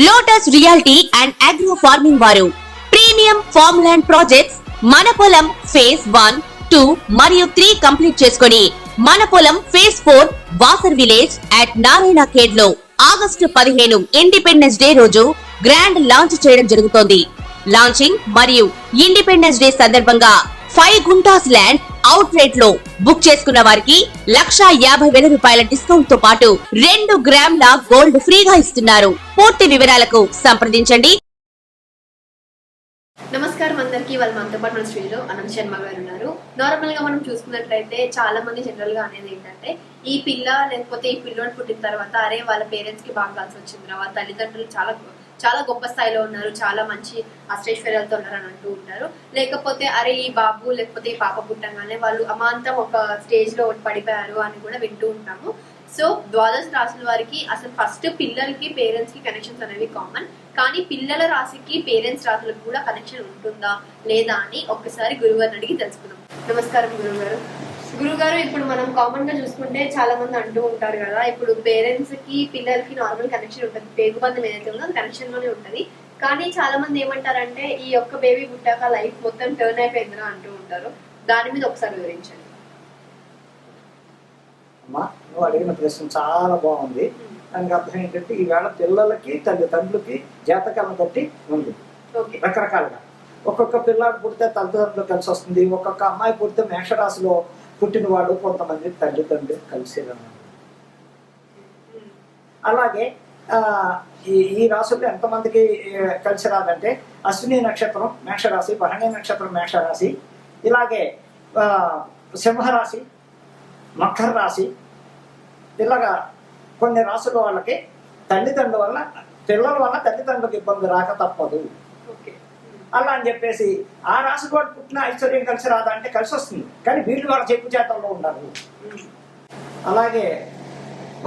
Lotus reality and agro farming వారు premium farm land projects మన పొలం ఫేజ్ 1, 2 మరియు 3 కంప్లీట్ చేసుకొని మన పొలం phase 4 Wasar village at Narayana Khed లో ఆగస్టు 15 ఇండిపెండెన్స్ డే రోజు గ్రాండ్ లాంచ్ చేయడం జరుగుతోంది. లాంచింగ్ మరియు ఇండిపెండెన్స్ డే సందర్భంగా 5 గుంటాస్ ల్యాండ్ అవుట్ రేట్ లో బుక్ చేసుకున్న వారికి 1,50,000 రూపాయల డిస్కౌంట్ తో పాటు 2 గ్రాముల గోల్డ్ ఫ్రీగా ఇస్తున్నారు. పూర్తి వివరాలకు సంప్రదించండి. నమస్కారం అందరికీ. వాళ్ళు మనతో పాటు మన స్టూడియోలో అనంత్ శర్మ గారు ఉన్నారు. నార్మల్ గా మనం చూసుకున్నట్లయితే చాలా మంది జనరల్ గా అనేది ఏంటంటే ఈ పిల్ల లేకపోతే ఈ పిల్లోడు పుట్టిన తర్వాత అరే వాళ్ళ పేరెంట్స్ కి బాగా కలిసి వచ్చిందిరా, వాళ్ళ తల్లిదండ్రులు చాలా చాలా గొప్ప స్థాయిలో ఉన్నారు, చాలా మంచి అష్టైశ్వర్యాలతో ఉన్నారు అని అంటూ ఉంటారు. లేకపోతే అరే ఈ బాబు లేకపోతే ఈ పాప పుట్టంగానే వాళ్ళు అమాంతం ఒక స్టేజ్ లో పడిపోయారు అని కూడా వింటూ ఉంటాము. సో ద్వాదశ రాశుల వారికి అసలు ఫస్ట్ పిల్లలకి పేరెంట్స్ కి కనెక్షన్స్ అనేవి కామన్, కానీ పిల్లల రాశికి పేరెంట్స్ రాశులకు కూడా కనెక్షన్ ఉంటుందా లేదా అని ఒక్కసారి గురుగారిని అడిగి తెలుసుకుందాం. నమస్కారం గురుగారు. గురుగారు, ఇప్పుడు మనం కామన్ గా చూసుకుంటే చాలా మంది అంటూ ఉంటారు కదా, ఇప్పుడు పేరెంట్స్ కి పిల్లలకి నార్మల్ కనెక్షన్ ఉంటుంది, పేగుబంధం ఏదైతే ఉందో కనెక్షన్ లోనే ఉంటది. కానీ చాలా మంది ఏమంటారంటే ఈ ఒక్క బేబీ పుట్టాక లైఫ్ మొత్తం టర్న్ అయిపోయిందిరా అంటూ ఉంటారు. దాని మీద ఒకసారి వివరించండి. అమ్మా, నువ్వు అడిగిన ప్రశ్న చాలా బాగుంది. దానికి అర్థం ఏంటంటే ఈవేళ పిల్లలకి తల్లిదండ్రులకి జాతకాలను బట్టి ఉంది రకరకాలుగా. ఒక్కొక్క పిల్లాడు పుడితే తల్లిదండ్రులు కలిసి వస్తుంది, ఒక్కొక్క అమ్మాయి పుడితే మేషరాశిలో పుట్టిన వాడు కొంతమంది తల్లిదండ్రులు కలిసి అలాగే ఈ రాశుల్లో ఎంతమందికి కలిసి రాదంటే అశ్విని నక్షత్రం మేషరాశి, భరణి నక్షత్రం మేషరాశి, ఇలాగే సింహరాశి, మకర రాశి, ఇలాగా కొన్ని రాశుల వాళ్ళకి తల్లిదండ్రుల వల్ల పిల్లల వల్ల తల్లిదండ్రులకు ఇబ్బంది రాక తప్పదు. అలా అని చెప్పేసి ఆ రాశి వాడు పుట్టిన ఐశ్వర్యం కలిసి రాదా అంటే కలిసి వస్తుంది, కానీ వీళ్ళు వాళ్ళ చెప్పు చేతల్లో ఉండాలి. అలాగే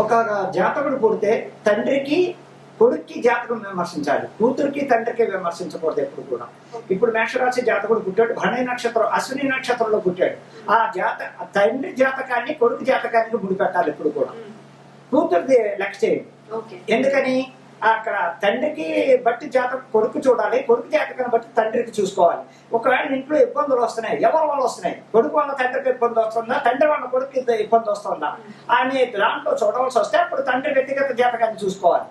ఒక జాతకుడు పుడితే తండ్రికి కొడుక్కి జాతకం విమర్శించాలి, కూతురికి తండ్రికి విమర్శించకూడదు ఎప్పుడు కూడా. ఇప్పుడు మేషరాశి జాతకుడు పుట్టాడు, భరణి నక్షత్రం అశ్విని నక్షత్రంలో పుట్టాడు, ఆ తండ్రి జాతకాన్ని కొడుకు జాతకానికి ముడిపెట్టాలి ఎప్పుడు కూడా. కూతురిది లెక్క చేయండి. ఎందుకని అక్కడ తండ్రికి బట్టి జాతకం కొడుకు చూడాలి, కొడుకు జాతకాన్ని బట్టి తండ్రికి చూసుకోవాలి. ఒకవేళ ఇంట్లో ఇబ్బందులు వస్తున్నాయి, ఎవరి వల్ల వస్తున్నాయి, కొడుకు వల్ల తండ్రికి ఇబ్బంది వస్తుందా, తండ్రి వల్ల కొడుకు ఇబ్బంది వస్తుందా అని దాంట్లో చూడవలసి వస్తే అప్పుడు తండ్రి వ్యక్తిగత జాతకాన్ని చూసుకోవాలి.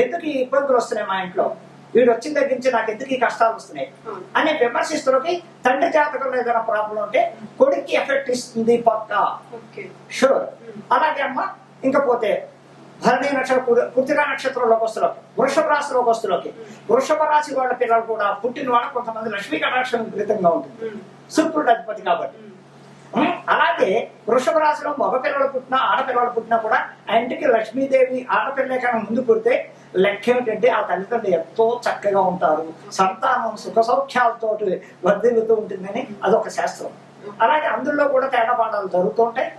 ఎందుకు ఈ ఇబ్బందులు వస్తున్నాయి మా ఇంట్లో, వీడు వచ్చిన దగ్గర నుంచి నాకు ఎందుకు ఈ కష్టాలు వస్తున్నాయి అని విమర్శిస్తున్నకి తండ్రి జాతకంలో ఏదైనా ప్రాబ్లం ఉంటే కొడుక్కి ఎఫెక్ట్ ఇస్తుంది పక్కా, షూర్. అలాగే అమ్మ ఇంకా పోతే భరణి నక్షత్రం కృతికా నక్షత్రంలోకి వస్తులోకి, వృషభ రాశిలోకి వస్తులోకి, వృషభ రాశి వాళ్ళ పిల్లలు కూడా పుట్టిన వాళ్ళ కొంతమంది లక్ష్మీ కటాక్షం విపరీతంగా ఉంటుంది, శుక్రుడు అధిపతి కాబట్టి. అలాగే వృషభ రాశిలో మగ పిల్లలు పుట్టినా ఆడపిల్లలు పుట్టినా కూడా ఆ ఇంటికి లక్ష్మీదేవి ఆడపిల్ల కన్నా ముందు పుడితే లెక్క ఏమిటంటే ఆ తల్లిదండ్రులు ఎంతో చక్కగా ఉంటారు, సంతానం సుఖ సౌఖ్యాలతో వర్ధిల్లుతూ ఉంటుందని అదొక శాస్త్రం. అలాగే అందులో కూడా తేడాపాటాలు జరుగుతుంటాయి.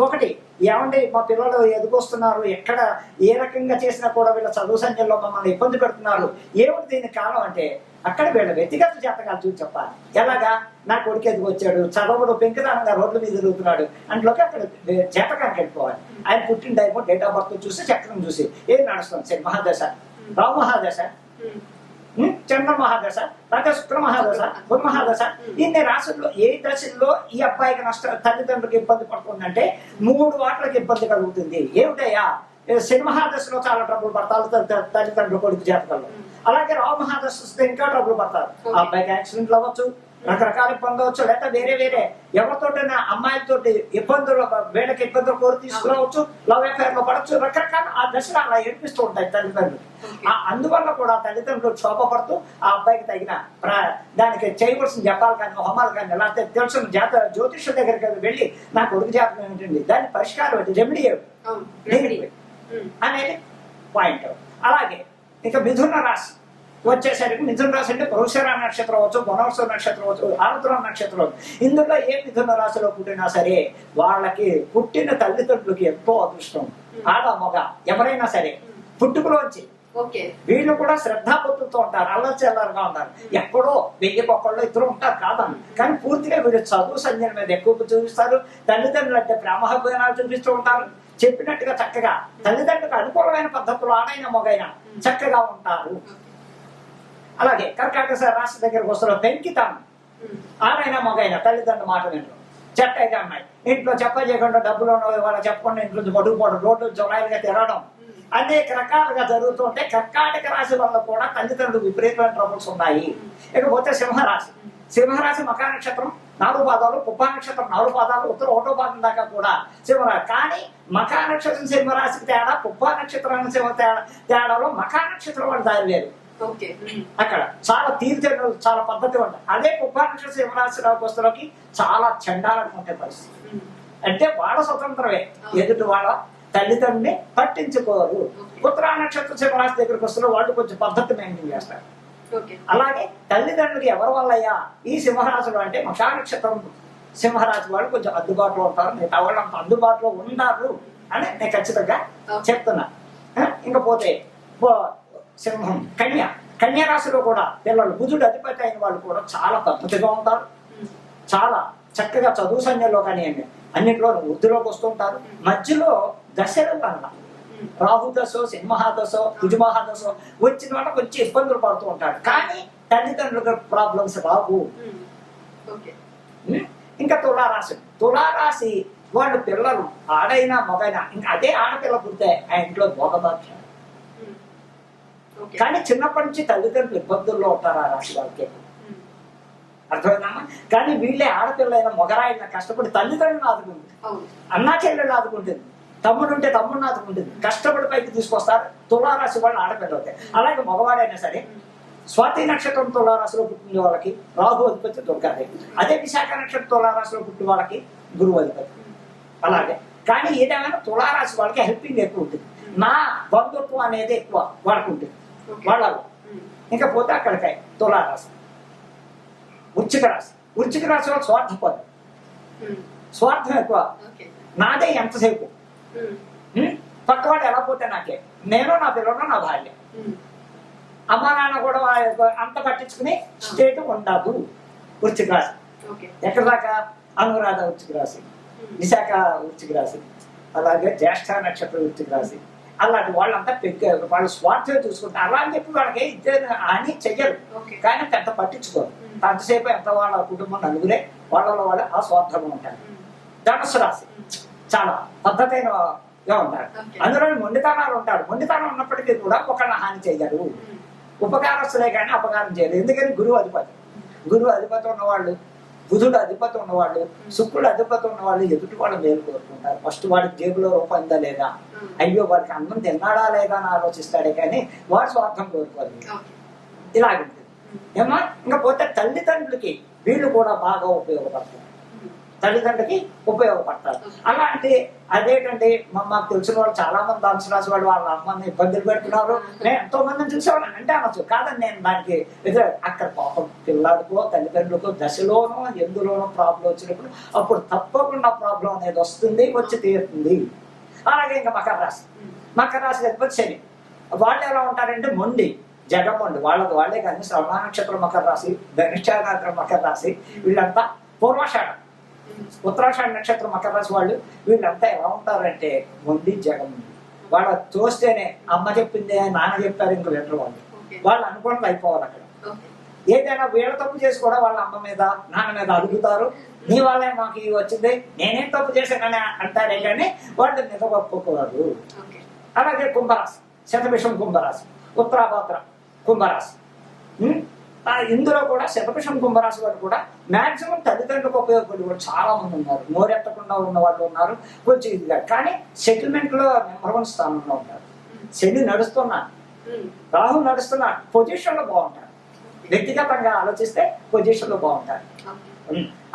ఒకటి ఏమంటే మా పిల్లలు ఎదుకొస్తున్నారు, ఎక్కడ ఏ రకంగా చేసినా కూడా వీళ్ళ చదువు సంఖ్యలో మమ్మల్ని ఇబ్బంది పెడుతున్నారు, ఏమిటి దీనికి కారణం అంటే అక్కడ వీళ్ళ వ్యక్తిగత జాతకాలు చూసి చెప్పాలి. ఎలాగా నా కొడుకు ఎదుకొచ్చాడు, చదవడు పెంకుదానంగా రోడ్ల మీద తిరుగుతున్నాడు అంట్లోకి అక్కడ జాతకానికి వెళ్ళిపోవాలి. ఆయన పుట్టిన టైం డేట్ ఆఫ్ బర్త్ చూసి చక్రం చూసి ఏం నడుస్తుంది, సరే మహాదశ, రావు మహాదశ, చంద్ర మహాదశ, లేకపోతే శుక్ర మహాదశ, గురు మహాదశ, ఇన్ని రాశుల్లో ఏ దశల్లో ఈ అబ్బాయికి తల్లిదండ్రులకు ఇబ్బంది పడుతుందంటే 3 వాట్లకి ఇబ్బంది కలుగుతుంది. ఏమిటయ్యా, శని మహాదశలో చాలా ట్రబుల్ పడతారు తల్లిదండ్రులు కొడుకు జాతకంలో. అలాగే రావు మహాదశ వస్తే ఇంకా ట్రబుల్ పడతారు. ఆ అబ్బాయికి యాక్సిడెంట్లు అవ్వచ్చు, రకరకాల ఇబ్బంది అవచ్చు, లేకపోతే వేరే ఎవరితోటైనా అమ్మాయిలతోటి ఇబ్బందులు, వీళ్ళకి ఇబ్బందులు కోరి తీసుకురావచ్చు, లవ్ అఫేర్ లో పడవచ్చు, రకరకాల ఆ దశలు అలా ఏర్పిస్తూ ఉంటాయి తల్లిదండ్రులు. అందువల్ల కూడా తల్లిదండ్రులు క్షోభపడుతూ ఆ అబ్బాయికి తగిన దానికి చేయవలసిన జపాలు కానీ హోమాలు కానీ లేకపోతే తెలుసు జ్యోతిష్యుల దగ్గరికి వెళ్ళి నా కొడుకు జాతకం ఏమిటండి, దాని పరిష్కారం ఏంటి, రెమెడీ అనేది పాయింట్. అలాగే ఇక మిథున రాశి వచ్చేసరికి మిథున రాశి అంటే పురుషర నక్షత్రం అవచ్చు, గుణవత్సవ నక్షత్రం అవచ్చు, ఆరుద్ర నక్షత్రం అవచ్చు. ఇందులో ఏ మిథున రాశిలో పుట్టినా సరే వాళ్ళకి పుట్టిన తల్లిదండ్రులకి ఎంతో అదృష్టం. ఆడ మగ ఎవరైనా సరే పుట్టుకలోంచి వీళ్ళు కూడా శ్రద్ధాపత్తులతో ఉంటారు, అల్లచెల్లారుగా ఉంటారు. ఎక్కడో 1000 ఇద్దరు ఉంటారు కాదని, కానీ పూర్తిగా వీళ్ళు చదువు సంధ్యల మీద ఎక్కువ చూపిస్తారు. తల్లిదండ్రులు అంటే ప్రేమాభిమానాలు చూపిస్తూ ఉంటారు. చెప్పినట్టుగా చక్కగా తల్లిదండ్రులకు అనుకూలమైన పద్ధతులు ఆడైన మొగైన చక్కగా ఉంటారు. అలాగే కర్కాటక రాశి దగ్గరకు వస్తున్న పెంకితనం, ఆడైనా మొగైన తల్లిదండ్రుల మాట వినరు. చెట్ట అయితే అమ్మాయి ఇంట్లో చెప్ప చేయకుండా డబ్బులు వాళ్ళ చెప్పకుండా ఇంట్లో పడుకోవడం, రోడ్డు జొలాయిలుగా తిరగడం అనేక రకాలుగా జరుగుతుంటే కర్కాటక రాశి వల్ల కూడా తల్లిదండ్రులు విపరీతమైన ట్రబుల్స్ ఉన్నాయి. ఇకపోతే సింహరాశి. సింహరాశి మకా నక్షత్రం 4 పాదాలు, పుబ్బా నక్షత్రం 4 పాదాలు, ఉత్తర 1వ పాదం దాకా కూడా సింహరాశి. కానీ మకా నక్షత్రం సింహరాశికి తేడా, పుబ్బా నక్షత్రానికి తేడాలో మకా నక్షత్రం వాళ్ళు దారి లేదు. అక్కడ చాలా తీర్చలు, చాలా పద్ధతి ఉంటాయి. అదే పుబ్బా నక్షత్రం సింహరాశి వస్తువులకి చాలా చండాలంగా ఉంటాయి పరిస్థితి. అంటే వాళ్ళ స్వతంత్రమే, ఎదుటి వాళ్ళ తల్లిదండ్రుని పట్టించుకోరు. ఉత్తరా నక్షత్రం సింహరాశి దగ్గరికి వస్తున్న వాళ్ళు కొంచెం పద్ధతి మెయింటైన్ చేస్తారు. అలాగే తల్లిదండ్రులకి ఎవరి వల్లయ్యా ఈ సింహరాశులు అంటే మకా నక్షత్రం సింహరాశి వాళ్ళు కొంచెం అందుబాటులో ఉంటారు, మిగతా వాళ్ళు అంత అందుబాటులో ఉన్నారు అని నేను ఖచ్చితంగా చెప్తున్నా. ఇంకపోతే సింహం కన్యా రాశిలో కూడా పిల్లలు బుధుడు అధిపతి అయిన వాళ్ళు కూడా చాలా పద్ధతిగా ఉంటారు, చాలా చక్కగా చదువు సంధ్యలో కానీ అన్నింటిలో వృద్ధిలోకి వస్తుంటారు. మధ్యలో దశలు వల్ల రాహుదశో సింహదశో కుజమహాదశో వచ్చిన వల్ల కొంచెం ఇబ్బందులు పడుతూ ఉంటారు. కానీ తల్లిదండ్రులకు ప్రాబ్లమ్స్ రావు. ఇంకా తులారాశి వాళ్ళు పిల్లలు ఆడైనా మగైనా ఇంకా అదే ఆడపిల్ల పుడితే ఆ ఇంట్లో భోగభాగ్యం. కానీ చిన్నప్పటి నుంచి తల్లిదండ్రులు ఇబ్బందుల్లో ఉంటారు ఆ రాశి వాళ్ళకి. అర్థమైందమ్మా? కానీ వీళ్ళే ఆడపిల్లైన మొగరాయిన కష్టపడి తల్లిదండ్రులను ఆదుకుంటుంది, అన్నా చెల్లెళ్ళు ఆదుకుంటుంది, తమ్ముడు ఉంటే తమ్ముడిని ఆదుకుంటుంది, కష్టపడి పైకి తీసుకొస్తారు. తులారాశి వాళ్ళు ఆడపిల్ల అవుతాయి. అలాగే మగవాడైనా సరే స్వాతి నక్షత్రం తులారాశిలో పుట్టిన వాళ్ళకి రాహు అధిపతి దొరకాలి. అదే విశాఖ నక్షత్రం తులారాశిలో పుట్టిన వాళ్ళకి గురువు అధిపతి. అలాగే కానీ ఏదేమైనా తులారాశి వాళ్ళకి హెల్పింగ్ ఎక్కువ ఉంటుంది, నా బంధుత్వం అనేది ఎక్కువ వాళ్ళకు ఉంటుంది వాళ్ళలో. ఇంకా పోతే అక్కడికాయ తులారాశి. వృశ్చిక రాశి వాళ్ళు స్వార్థపరులు, స్వార్థం ఎక్కువ. నాదే ఎంతసేపు, పక్కవాడు ఎలా పోతే నాకే, నేను నా పిల్లలు నా భార్య, అమ్మా నాన్న కూడా అంత పట్టించుకుని స్టేట్ ఉండదు. వృశ్చిక రాశి ఎక్కడ దాకా అనురాధ వృశ్చిక రాశి, విశాఖ వృశ్చిక రాశి, అలాగే జ్యేష్ఠ నక్షత్రం వృశ్చిక రాశి. అలాంటి వాళ్ళంతా వాళ్ళు స్వార్థం చూసుకుంటారు. అలా అని చెప్పి వాళ్ళకి ఇద్దరు అని చెయ్యరు, కానీ పెద్ద పట్టించుకోరు. అంతసేపు ఎంత వాళ్ళ కుటుంబం నలుగురే వాళ్ళలో వాళ్ళు ఆ స్వార్థంగా ఉంటారు. ధనుసు రాశి చాలా పద్ధతైనగా ఉంటారు. అందులో మొండితనాలు ఉంటారు. మొండితనం ఉన్నప్పటికీ కూడా ఒకళ్ళ హాని చేయరు, ఉపకారస్తులే కానీ అపకారం చేయరు. ఎందుకని గురువు అధిపతి ఉన్నవాళ్ళు, బుధుడు అధిపతి ఉన్నవాళ్ళు, శుక్రుడు అధిపతి ఉన్నవాళ్ళు ఎదుటి వాళ్ళు మేలు కోరుకుంటారు. ఫస్ట్ వాడికి జేబులో రూపాయిందా లేదా, అయ్యో వాడికి అన్నం తిన్నాడా లేదా అని ఆలోచిస్తాడే కానీ వాడు స్వార్థం కోరుకోరు. ఇలాగుంటుంది ఏమా. ఇంకా పోతే తల్లిదండ్రులకి వీళ్ళు కూడా బాగా ఉపయోగపడతారు, తల్లిదండ్రులకి ఉపయోగపడతారు. అలాంటి అదేంటంటే మాకు తెలిసిన వాళ్ళు చాలా మంది ధనుసు రాశి వాళ్ళు వాళ్ళ అమ్మని ఇబ్బందులు పెడుతున్నారు. నేను ఎంతో మందిని చూసేవాళ్ళని అంటే అనొచ్చు కాదని నేను దానికి అక్కడ పాపం పిల్లలకో తల్లిదండ్రులకో దశలోనో ఎందులోనో ప్రాబ్లం వచ్చినప్పుడు అప్పుడు తప్పకుండా ప్రాబ్లం అనేది వస్తుంది, వచ్చి తీరుతుంది. అలాగే ఇంకా మకర రాశి లేకపోతే శని వాళ్ళు ఎలా ఉంటారంటే మొండి జగమొండి వాళ్ళే కానీ శ్రవణ నక్షత్రం మకర రాశి, ధనిష్ట నక్షత్రం మకర రాశి, వీళ్ళంతా పూర్వాషాఢం ఉత్తరాషాఢ నక్షత్రం మకర రాశి వాళ్ళు వీళ్ళంతా ఎలా ఉంటారంటే మొండి జగముండి. వాళ్ళ చూస్తేనే అమ్మ చెప్పింది నాన్న చెప్పారు ఇంకో లెటర్ వాళ్ళు అనుకోవడం అయిపోవాలి. అక్కడ ఏదైనా వీళ్ళ తప్పు చేసి కూడా వాళ్ళ అమ్మ మీద నాన్న మీద అడుగుతారు, నీ వాళ్ళే మాకు వచ్చింది నేనేం తప్పు చేశానని అంటారే కానీ వాళ్ళు నిజగొప్పుకోరు. అలాగే కుంభరాశి శతభిషం కుంభరాశి, ఉత్తరాభాద్ర కుంభరాశి. ఇందులో కూడా శతభిషం కుంభరాశి వారు కూడా మాక్సిమం తల్లిదండ్రులకు ఉపయోగపడే వాళ్ళు చాలా మంది ఉన్నారు. నోరెత్తకుండా ఉన్న వాళ్ళు ఉన్నారు కొంచెం ఇదిగా. కానీ సెటిల్మెంట్ లో నెంబర్ 1 స్థానంలో ఉంటారు. శని నడుస్తున్నా, రాహు నడుస్తున్నా పొజిషన్ లో బాగుంటారు. వ్యక్తిగతంగా ఆలోచిస్తే పొజిషన్ లో బాగుంటారు.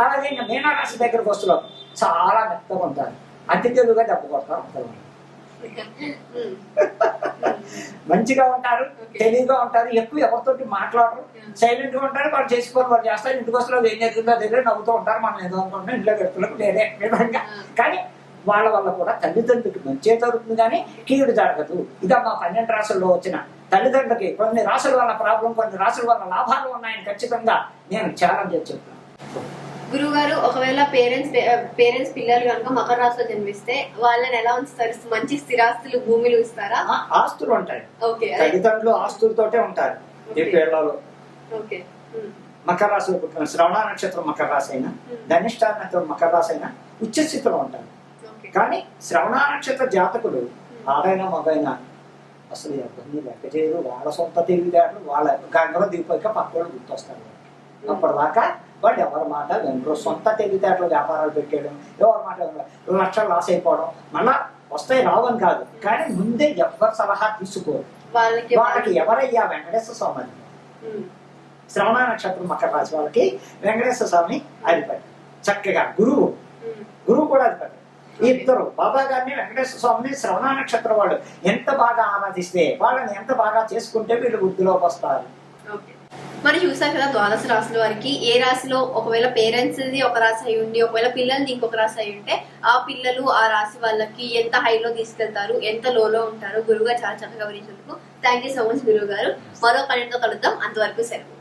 అలాగే ఇంకా మీనరాశి దగ్గరకు వస్తున్నారు చాలా మెత్తగా ఉంటారు, అతి తెలుగుగా దెబ్బ కొడతారు. మంచిగా ఉంటారు, తెలివిగా ఉంటారు, ఎక్కువ ఎవరితోటి మాట్లాడరు, సైలెంట్ గా ఉంటారు. వాళ్ళు చేసుకోవాలి, వాళ్ళు చేస్తారు. ఇంటికి వస్తారు ఏం జరుగుతుందో దగ్గర నవ్వుతూ ఉంటారు. మనం ఏదో అనుకుంటాం ఇంట్లో పెడుతున్నప్పుడు వేరే విధంగా. కానీ వాళ్ళ వల్ల కూడా తల్లిదండ్రులకి మంచి జరుగుతుంది కానీ కీడు జరగదు. ఇదా మా 12 రాశుల్లో వచ్చిన తల్లిదండ్రులకి కొన్ని రాశుల వల్ల ప్రాబ్లం, కొన్ని రాశుల వల్ల లాభాలు ఉన్నాయని ఖచ్చితంగా నేను ఛాలెంజ్ చెప్తున్నాను. గురువు గారు ఒకవేళ పేరెంట్స్ పిల్లలు కనుక మకర రాశిలో జన్మిస్తే వాళ్ళని ఎలా ఉంచుతారు? మంచి స్థిరాస్తులు భూములు ఇస్తారా? ఆస్తులు ఉంటాయి. ఓకే. తల్లిదండ్రులు ఆస్తులతోటే ఉంటారు ఈ పిల్లలు. ఓకే. మకర రాశిలో పుట్టిన శ్రవణ నక్షత్రం మకర రాశి అయినా, ధనిష్ట నక్షత్రం మకర రాశి అయినా ఉచ్చ స్థితిలో ఉంటారు. కానీ శ్రవణ నక్షత్ర జాతకులు ఆడైనా మగైనా అసలు ఎవరిని లెక్క చేయరు. వాళ్ళ సొంత తెలివితేటలు వాళ్ళ గంగలో దిగిపోయాక పక్కన గుర్తొస్తారు. అప్పటిదాకా వాడు ఎవరి మాట వినరు. సొంత తెలివితేటలు వ్యాపారాలు పెట్టేయడం, ఎవరి మాట లక్షలు లాస్ అయిపోవడం. మళ్ళా వస్తాయి రావని కాదు, కానీ ముందే ఎవరి సలహా తీసుకోరు. వాళ్ళకి ఎవరయ్యా? వెంకటేశ్వర స్వామి. శ్రవణ నక్షత్రం మకర రాశి వాళ్ళకి వెంకటేశ్వర స్వామి అధిపతి. చక్కగా గురువు కూడా అధిపతి. ఇద్దరు బాబా గారిని వెంకటేశ్వర స్వామిని శ్రవణ నక్షత్రం వాడు ఎంత బాగా ఆరాధిస్తే, వాళ్ళని ఎంత బాగా చేసుకుంటే వీళ్ళు వృద్ధిలోకి వస్తారు. మరి చూసారు కదా ద్వాదశ రాశుల వారికి ఏ రాశిలో ఒకవేళ పేరెంట్స్ ఒక రాశి అయి ఉండి ఒకవేళ పిల్లల్ని ఇంకొక రాశి అయి ఉంటే ఆ పిల్లలు ఆ రాశి వాళ్ళకి ఎంత హైలో తీసుకెళ్తారు, ఎంత లోలో ఉంటారు. గురువుగా చాలా చక్కగా వివరించినందుకు థ్యాంక్ యూ సో మచ్ గురువు గారు. మరో పనితో కలుద్దాం. అంతవరకు సెలవు.